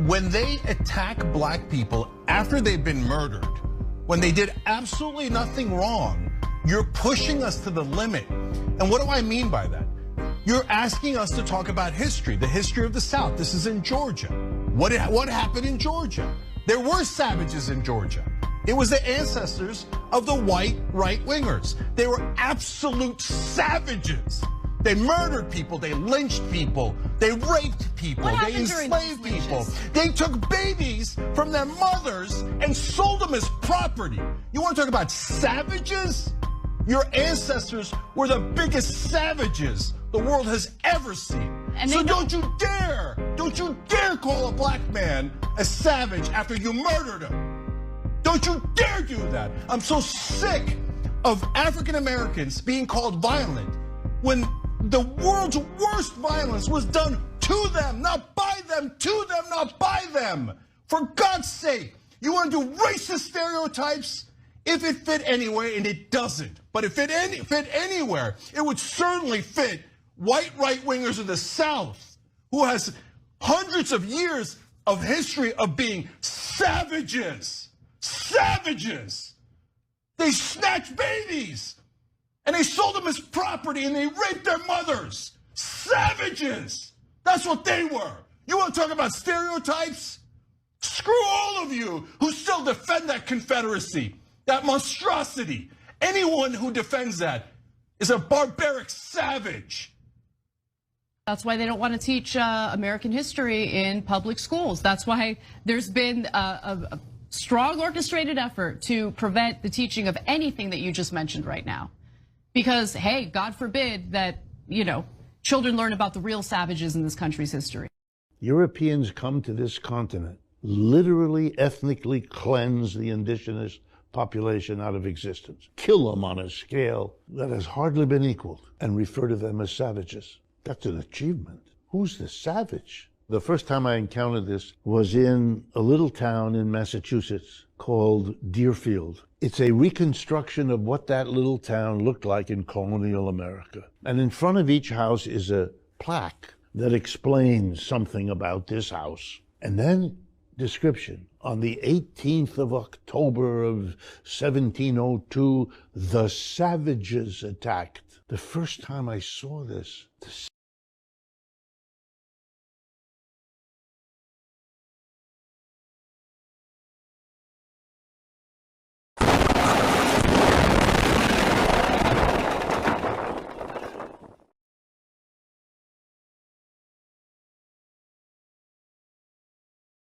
When they attack black people after they've been murdered, when they did absolutely nothing wrong, you're pushing us to the limit. And what do I mean by that? You're asking us to talk about history, the history of the South. This is in Georgia. What happened in Georgia? There were savages in Georgia. It was the ancestors of the white right-wingers. They were absolute savages. They murdered people, they lynched people, they raped people, they enslaved people. They took babies from their mothers and sold them as property. You want to talk about savages? Your ancestors were the biggest savages the world has ever seen. And so don't you dare call a black man a savage after you murdered him. Don't you dare do that. I'm so sick of African Americans being called violent when the world's worst violence was done to them, not by them, to them, not by them. For God's sake, you want to do racist stereotypes? If it fit anywhere, and it doesn't, but if it fit anywhere, it would certainly fit white right-wingers in the South, who has hundreds of years of history of being savages. Savages. They snatched babies. And they sold them as property and they raped their mothers. Savages. That's what they were. You want to talk about stereotypes? Screw all of you who still defend that Confederacy, that monstrosity. Anyone who defends that is a barbaric savage. That's why they don't want to teach American history in public schools. That's why there's been a strong orchestrated effort to prevent the teaching of anything that you just mentioned right now. Because, hey, God forbid that, children learn about the real savages in this country's history. Europeans come to this continent, literally ethnically cleanse the indigenous population out of existence, kill them on a scale that has hardly been equaled, and refer to them as savages. That's an achievement. Who's the savage? The first time I encountered this was in a little town in Massachusetts called Deerfield. It's a reconstruction of what that little town looked like in colonial America. And in front of each house is a plaque that explains something about this house. And then description. On the 18th of October of 1702, the savages attacked. The first time I saw this,